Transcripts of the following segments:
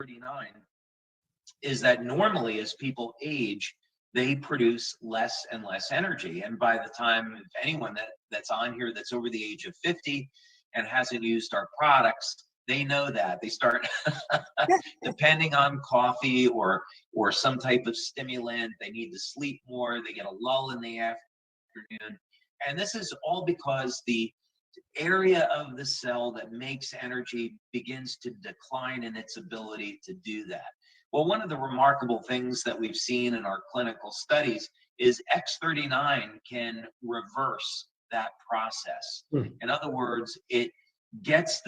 X39 is that normally as people age, they produce less and less energy. And by the time, if anyone that's on here that's over the age of 50 and hasn't used our products, they know that. They start depending on coffee or some type of stimulant. They need to sleep more. They get a lull in the afternoon. And this is all because the area of the cell that makes energy begins to decline in its ability to do that. Well, one of the remarkable things that we've seen in our clinical studies is X39 can reverse that process. In other words, it gets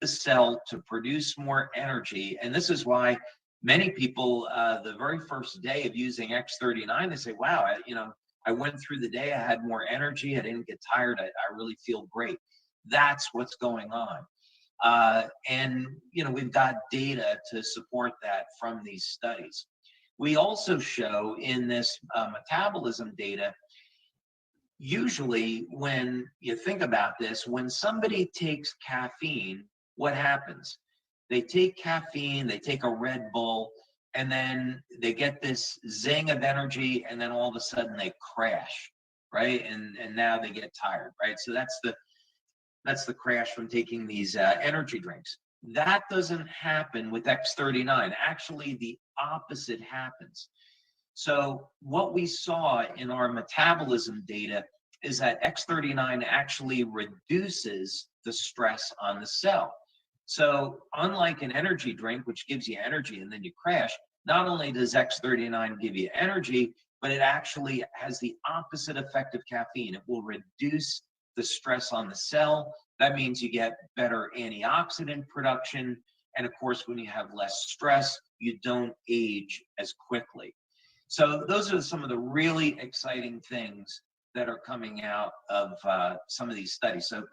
the cell to produce more energy. And this is why many people, the very first day of using X39, they say, wow, I went through the day, I had more energy, I didn't get tired, I really feel great. That's what's going on. And we've got data to support that from these studies. We also show in this metabolism data, usually when you think about this, when somebody takes caffeine, what happens? They take caffeine, they take a Red Bull, and then they get this zing of energy, and then all of a sudden they crash, right? And now they get tired, right? So that's the crash from taking these energy drinks. That doesn't happen with X39. Actually, the opposite happens. So what we saw in our metabolism data is that X39 actually reduces the stress on the cell. So unlike an energy drink, which gives you energy and then you crash, not only does X39 give you energy, but it actually has the opposite effect of caffeine. It will reduce the stress on the cell. That means you get better antioxidant production. And of course, when you have less stress, you don't age as quickly. So those are some of the really exciting things that are coming out of some of these studies. So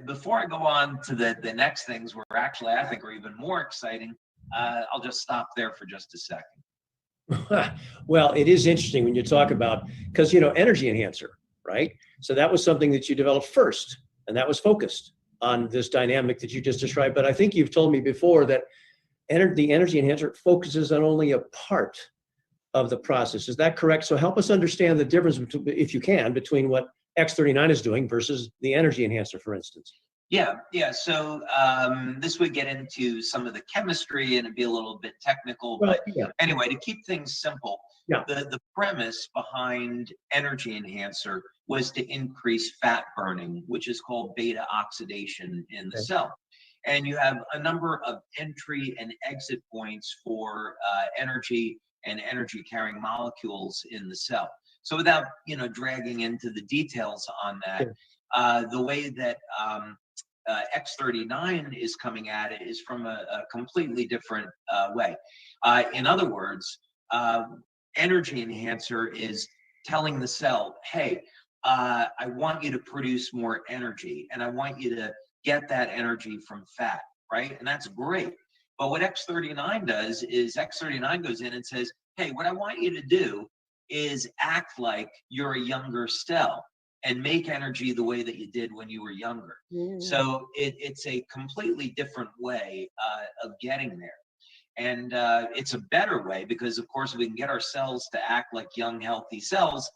before I go on to the next things, where actually I think are even more exciting, I'll just stop there for just a second. Well, it is interesting when you talk about, because, energy enhancer, right? So that was something that you developed first, and that was focused on this dynamic that you just described. But I think you've told me before that the energy enhancer focuses on only a part of the process. Is that correct? So help us understand the difference, if you can, between what X39 is doing versus the energy enhancer, for instance. Yeah. So this would get into some of the chemistry and it'd be a little bit technical. But anyway, to keep things simple, the premise behind energy enhancer was to increase fat burning, which is called beta oxidation in the cell. And you have a number of entry and exit points for energy and energy carrying molecules in the cell. So without dragging into the details on that, the way that X39 is coming at it is from a completely different way. In other words, energy enhancer is telling the cell, hey, I want you to produce more energy, and I want you to get that energy from fat, right? And that's great. But what X39 does is X39 goes in and says, hey, what I want you to do is act like you're a younger cell and make energy the way that you did when you were younger. So it's a completely different way of getting there. And it's a better way because, of course, we can get our cells to act like young, healthy cells.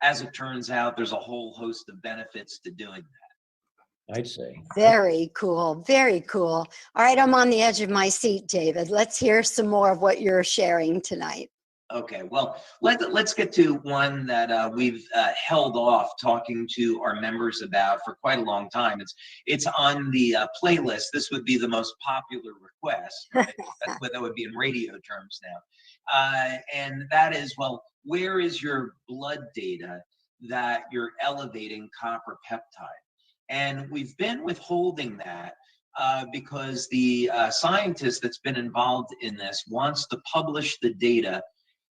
As it turns out, there's a whole host of benefits to doing that. I'd say. Very cool. Very cool. All right, I'm on the edge of my seat, David. Let's hear some more of what you're sharing tonight. Okay, well, let's get to one that we've held off talking to our members about for quite a long time. It's on the playlist. This would be the most popular request, right? That's what that would be in radio terms now. And that is, well, where is your blood data that you're elevating copper peptide? And we've been withholding that because the scientist that's been involved in this wants to publish the data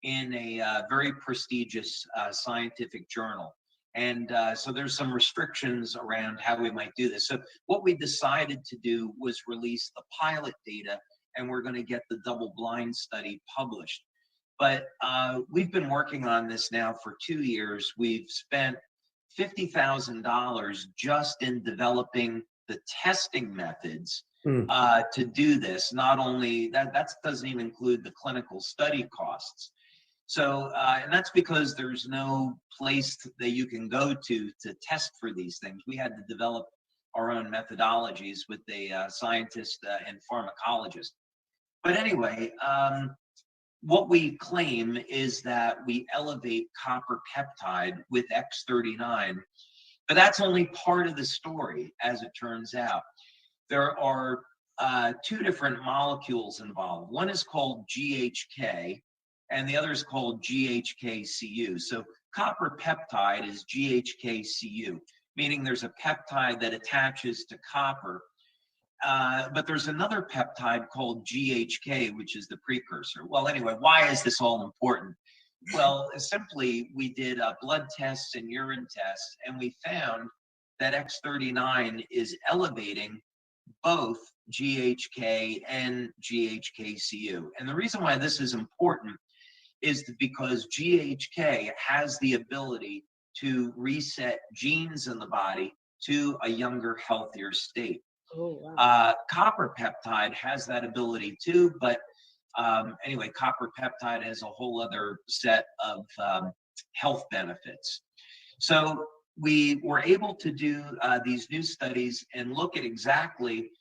in a very prestigious scientific journal. And so there's some restrictions around how we might do this. So what we decided to do was release the pilot data, and we're going to get the double-blind study published. But we've been working on this now for 2 years. We've spent $50,000 just in developing the testing methods Mm. to do this. Not only that doesn't even include the clinical study costs. So, and that's because there's no place that you can go to test for these things. We had to develop our own methodologies with a scientist and pharmacologist. But anyway, what we claim is that we elevate copper peptide with X39, but that's only part of the story, as it turns out. There are two different molecules involved. One is called GHK, and the other is called GHK-Cu. So copper peptide is GHK-Cu, meaning there's a peptide that attaches to copper. But there's another peptide called GHK, which is the precursor. Well, anyway, why is this all important? Well, simply, we did blood tests and urine tests, and we found that X39 is elevating both GHK and GHK-Cu. And the reason why this is important is because GHK has the ability to reset genes in the body to a younger, healthier state. Oh, wow. Copper peptide has that ability too, but anyway, copper peptide has a whole other set of health benefits. So we were able to do these new studies and look at exactly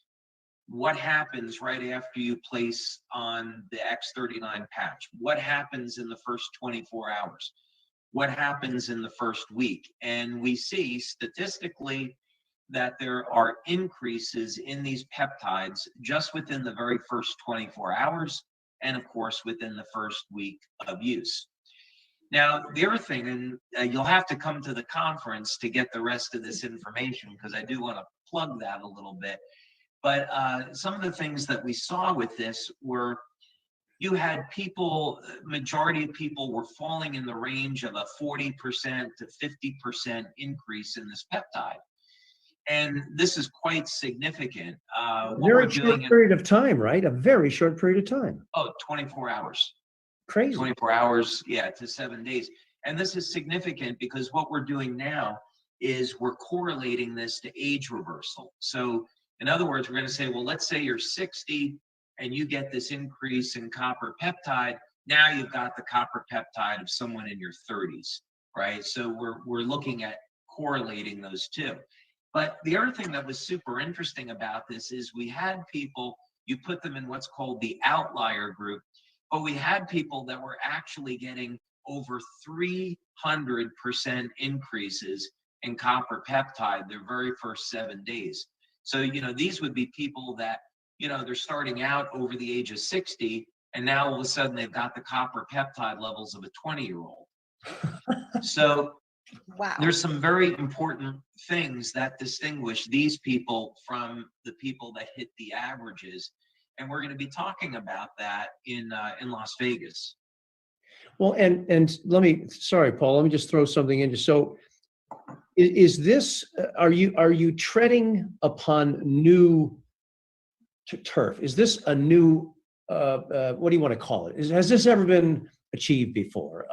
what happens right after you place on the X39 patch. What happens in the first 24 hours? What happens in the first week? And we see statistically that there are increases in these peptides just within the very first 24 hours, and of course within the first week of use. Now, the other thing, and you'll have to come to the conference to get the rest of this information, because I do want to plug that a little bit. But some of the things that we saw with this were, you had people, majority of people were falling in the range of a 40% to 50% increase in this peptide. And this is quite significant. Very short period of time, right? A very short period of time. Oh, 24 hours. Crazy. 24 hours, yeah, to 7 days. And this is significant because what we're doing now is we're correlating this to age reversal. So in other words, we're going to say, well, let's say you're 60 and you get this increase in copper peptide. Now you've got the copper peptide of someone in your 30s, right? So we're looking at correlating those two. But the other thing that was super interesting about this is we had people, you put them in what's called the outlier group, but we had people that were actually getting over 300% increases in copper peptide their very first 7 days. So, these would be people that, they're starting out over the age of 60, and now all of a sudden they've got the copper peptide levels of a 20-year-old. So Wow. there's some very important things that distinguish these people from the people that hit the averages. And we're going to be talking about that in Las Vegas. Well, and sorry, Paul, let me just throw something in. So is this, are you treading upon new turf? Is this a new, what do you want to call it? Has this ever been achieved before?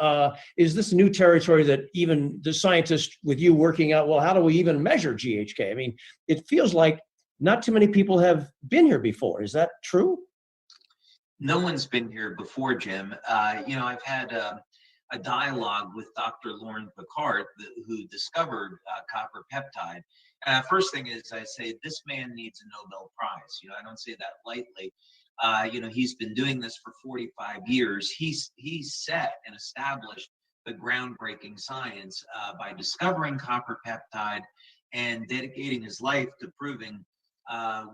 Is this new territory that even the scientists with you working out, well, how do we even measure GHK? I mean, it feels like not too many people have been here before. Is that true? No one's been here before, Jim. I've had a dialogue with Dr. Lauren Picard, who discovered copper peptide. First thing is, I say, this man needs a Nobel Prize. I don't say that lightly. He's been doing this for 45 years. He's set and established the groundbreaking science by discovering copper peptide and dedicating his life to proving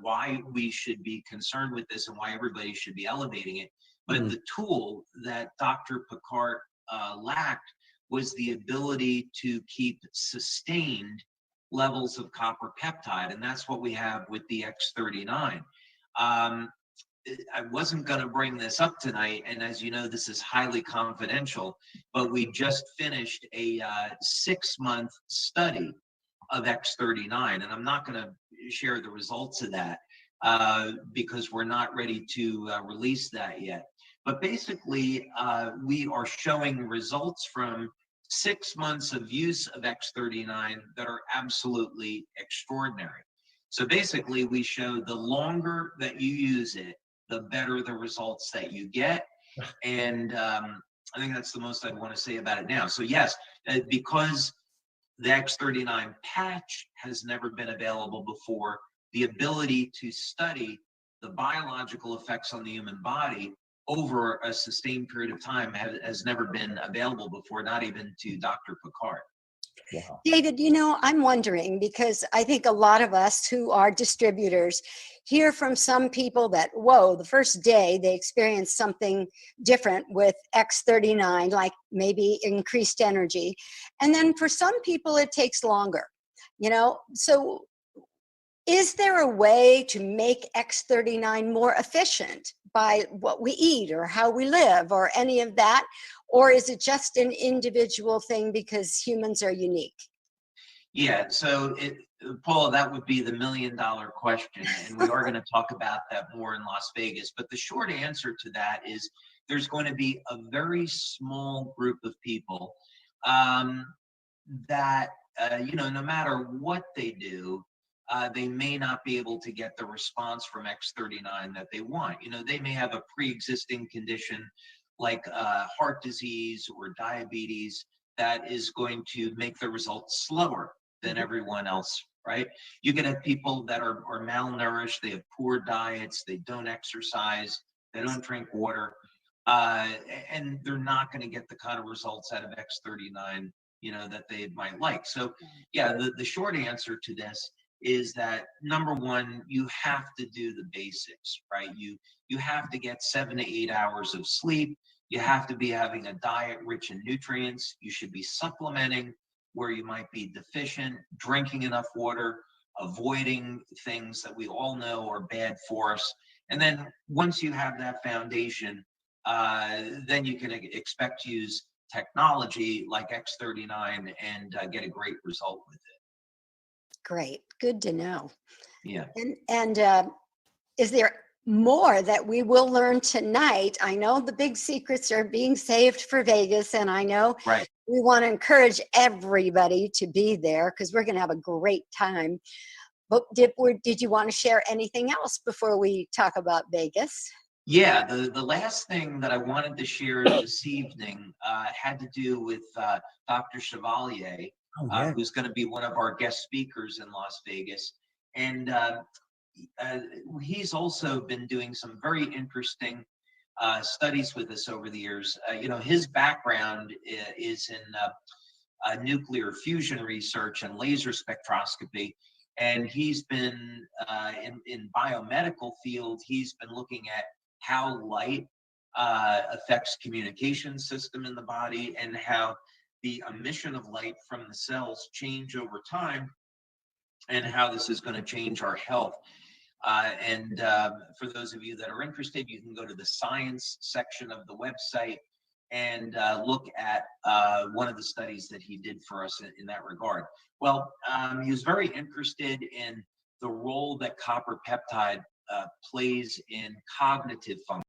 why we should be concerned with this and why everybody should be elevating it. But the tool that Dr. Picard lacked was the ability to keep sustained levels of copper peptide, and that's what we have with the X39. I wasn't going to bring this up tonight, and as you know, this is highly confidential, but we just finished a 6-month study of X39, and I'm not going to share the results of that because we're not ready to release that yet. But basically, we are showing results from 6 months of use of X39 that are absolutely extraordinary. So basically, we showed the longer that you use it, the better the results that you get. And I think that's the most I'd want to say about it now. So yes, because the X39 patch has never been available before, the ability to study the biological effects on the human body over a sustained period of time has never been available before, not even to Dr. Picard. Wow. David, I'm wondering because I think a lot of us who are distributors hear from some people that, whoa, the first day they experienced something different with X39, like maybe increased energy. And then for some people, it takes longer, So is there a way to make X39 more efficient by what we eat or how we live or any of that? Or is it just an individual thing because humans are unique? Yeah, so Paula, that would be the million-dollar question, and we are going to talk about that more in Las Vegas. But the short answer to that is there's going to be a very small group of people that, no matter what they do, they may not be able to get the response from X39 that they want. They may have a pre-existing condition like heart disease or diabetes that is going to make the results slower than everyone else, right? You can have people that are malnourished, they have poor diets, they don't exercise, they don't drink water, and they're not going to get the kind of results out of X39, that they might like. So yeah, the short answer to this is that number one, you have to do the basics, right? You have to get 7 to 8 hours of sleep. You have to be having a diet rich in nutrients. You should be supplementing where you might be deficient, drinking enough water, avoiding things that we all know are bad for us. And then once you have that foundation, then you can expect to use technology like X39 and get a great result with it. Great. Good to know. Yeah. And is there more that we will learn tonight? I know the big secrets are being saved for Vegas, and I know Right. we want to encourage everybody to be there because we're going to have a great time. But did you want to share anything else before we talk about Vegas? Yeah, the last thing that I wanted to share this evening had to do with Dr. Chevalier, Oh, yeah. who's going to be one of our guest speakers in Las Vegas. And he's also been doing some very interesting studies with us over the years. His background is in nuclear fusion research and laser spectroscopy. And he's been in biomedical field, he's been looking at how light affects communication system in the body and how the emission of light from the cells change over time and how this is going to change our health. And for those of you that are interested, you can go to the science section of the website and look at one of the studies that he did for us in that regard. Well, he was very interested in the role that copper peptide plays in cognitive function.